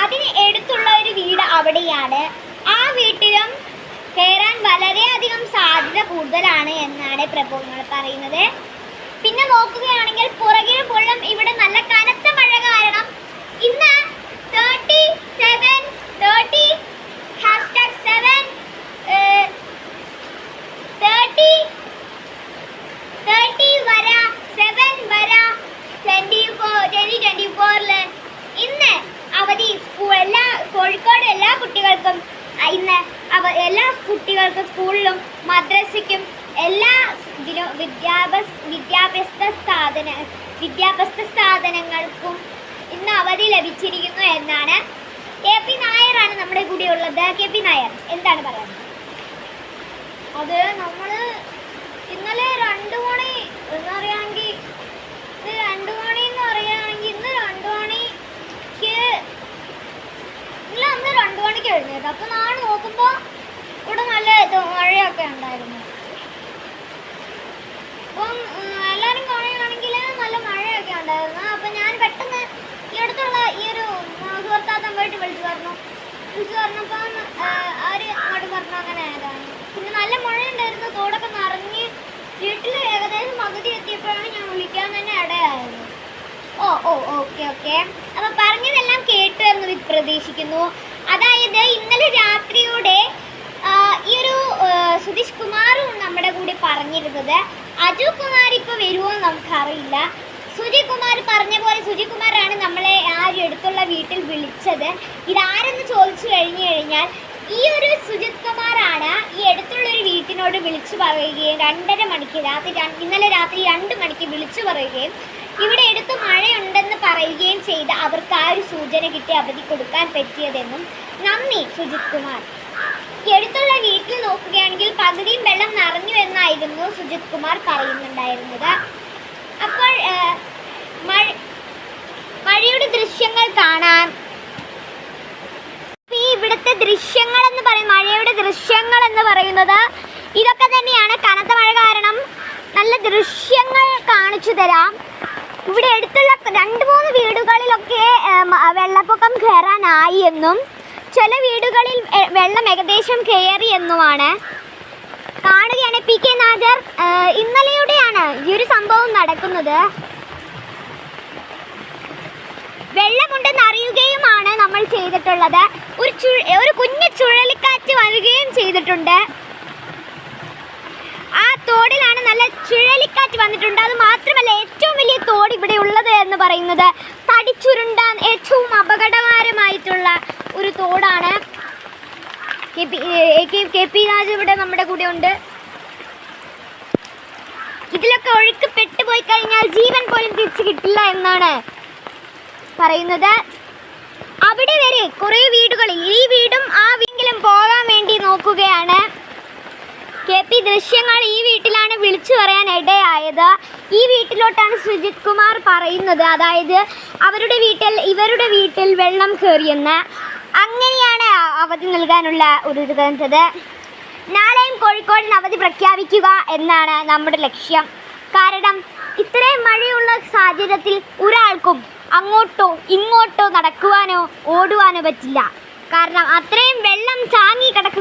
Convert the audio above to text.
അതിന് എടുത്തുള്ള ഒരു വീട് അവിടെയാണ്. ആ വീട്ടിലും കയറാൻ വളരെയധികം സാധ്യത കൂടുതലാണ് എന്നാണ് പ്രഭുങ്ങൾ പറയുന്നത്. പിന്നെ നോക്കുകയാണെങ്കിൽ പുറകിൽ ഫുള്ളും ഇവിടെ നല്ല കനത്ത മഴ കാരണം ഇന്ന് 2024 ഇന്ന് അവധി. കോഴിക്കോട് എല്ലാ കുട്ടികൾക്കും ഇന്ന് എല്ലാ കുട്ടികൾക്കും സ്കൂളിലും മദ്രസയ്ക്കും എല്ലാ വിദ്യാഭ്യാസ സ്ഥാപനങ്ങൾക്കും ഇന്ന് അവധി ലഭിച്ചിരിക്കുന്നു എന്നാണ്. KP നായരാണ് നമ്മുടെ കൂടെ ഉള്ളത്. KP നായർ എന്താണ് പറയുന്നത്? അത് നമ്മൾ ഇന്നലെ 2 മണി എന്ന് പറയുകയാണെങ്കിൽ ഇന്ന് 2 മണിക്ക് ഇന്ന് 2 മണിക്ക് എഴുന്നേറ്റ്. അപ്പോൾ നാളെ നോക്കുമ്പോൾ ഇവിടെ നല്ല മഴയൊക്കെ ഉണ്ടായിരുന്നു. അപ്പം എല്ലാവരും കാണുകയാണെങ്കിൽ നല്ല മഴയൊക്കെ ഉണ്ടായിരുന്നു. അപ്പം ഞാൻ പെട്ടെന്ന് ഈ അടുത്തുള്ള ഈ ഒരു സുഹൃത്താത്തം പോയിട്ട് വിളിച്ചു പറഞ്ഞപ്പം അവർ അങ്ങോട്ട് പറഞ്ഞു അങ്ങനെ ആയതാണ്. പിന്നെ നല്ല മഴയുണ്ടായിരുന്നു, തോടൊക്കെ നിറഞ്ഞ് വീട്ടിൽ ഏകദേശം പകുതി എത്തിയപ്പോഴാണ് ഞാൻ വിളിക്കാൻ തന്നെ ഇടയായത്. ഓക്കെ. അപ്പം പറഞ്ഞതെല്ലാം കേട്ടു എന്ന് പ്രതീക്ഷിക്കുന്നു. അതായത് ഇന്നലെ രാത്രിയോടെ ഈ ഒരു സുധീഷ് കുമാറും നമ്മുടെ കൂടെ പറഞ്ഞിരുന്നത്. അജു കുമാർ ഇപ്പോൾ വരുമോ എന്ന് നമുക്കറിയില്ല. സുജി കുമാർ പറഞ്ഞ പോലെ സുജി കുമാറാണ് നമ്മളെ ആ ഒരു അടുത്തുള്ള വീട്ടിൽ വിളിച്ചത്. ഇതാരെന്ന് ചോദിച്ചു കഴിഞ്ഞാൽ ഈ ഒരു സുജിത് കുമാറാണ് ഈ അടുത്തുള്ളൊരു വീട്ടിനോട് വിളിച്ചു പറയുകയും 2:30 മണിക്ക് ഇന്നലെ രാത്രി 2 മണിക്ക് വിളിച്ചു പറയുകയും ഇവിടെ എടുത്ത് മഴയുണ്ടെന്ന് പറയുകയും ചെയ്ത് അവർക്ക് ആ ഒരു സൂചന കിട്ടി അവധി കൊടുക്കാൻ പറ്റിയതെന്നും. നന്ദി സുജിത് കുമാർ. ഈ അടുത്തുള്ള വീട്ടിൽ നോക്കുകയാണെങ്കിൽ പകുതിയും വെള്ളം നിറഞ്ഞു എന്നായിരുന്നു സുജിത് കുമാർ പറയുന്നുണ്ടായിരുന്നത്. അപ്പോൾ മഴയുടെ ദൃശ്യങ്ങൾ കാണാൻ ഈ ഇവിടുത്തെ മഴയുടെ ദൃശ്യങ്ങൾ എന്ന് പറയുന്നത് ഇതൊക്കെ തന്നെയാണ്. കനത്ത മഴ കാരണം നല്ല ദൃശ്യങ്ങൾ കാണിച്ചു തരാം. ഇവിടെ അടുത്തുള്ള 2-3 വീടുകളിലൊക്കെ വെള്ളപ്പൊക്കം കയറാനായി എന്നും ചില വീടുകളിൽ വെള്ളം ഏകദേശം കയറി എന്നുമാണ് കാണുകയാണ്. PK നാജർ ഇന്നലെയോടെയാണ് ഈ ഒരു സംഭവം നടക്കുന്നത്. വെള്ളമുണ്ടെന്ന് അറിയുകയുമാണ് നമ്മൾ ചെയ്തിട്ടുള്ളത്. ഒരു കുഞ്ഞു ചുഴലിക്കാറ്റ് വരികയും ചെയ്തിട്ടുണ്ട്. ആ തോടിലാണ് നല്ല ചുഴലിക്കാറ്റ് വന്നിട്ടുണ്ട്. അത് മാത്രമല്ല ഏറ്റവും വലിയ തോട് ഇവിടെ ഉള്ളത് എന്ന് പറയുന്നത് തടിച്ചുരുണ്ട ഏറ്റവും അപകടകരമായിട്ടുള്ള ഒരു തോടാണ്. KP രാജ് ഇവിടെ നമ്മുടെ കൂടെ ഉണ്ട്. ഇതിലൊക്കെ ഒഴുക്ക് പെട്ടുപോയി കഴിഞ്ഞാൽ ജീവൻ പോലും തിരിച്ചു കിട്ടില്ല എന്നാണ് പറയുന്നത്. അവിടെ വരെ കുറേ വീടുകളിൽ ഈ വീടും ആ വീട്ടിലും പോകാൻ വേണ്ടി നോക്കുകയാണ്. KP ദൃശ്യങ്ങൾ ഈ വീട്ടിലാണ് വിളിച്ചു പറയാൻ ഇടയായത്. ഈ വീട്ടിലോട്ടാണ് സുജിത് കുമാർ പറയുന്നത്. അതായത് ഇവരുടെ വീട്ടിൽ വെള്ളം കയറിയെന്ന്. അങ്ങനെയാണ് അവധി നൽകാനുള്ള ഒരു ഇത് കണ്ടത്. നാളെയും കോഴിക്കോടിന് അവധി പ്രഖ്യാപിക്കുക എന്നാണ് നമ്മുടെ ലക്ഷ്യം. കാരണം ഇത്രയും മഴയുള്ള സാഹചര്യത്തിൽ ഒരാൾക്കും അങ്ങോട്ടോ ഇങ്ങോട്ടോ നടക്കുവാനോ ഓടുവാനോ പറ്റില്ല. കാരണം അത്രയും വെള്ളം ചാങ്ങി കിടക്കുന്ന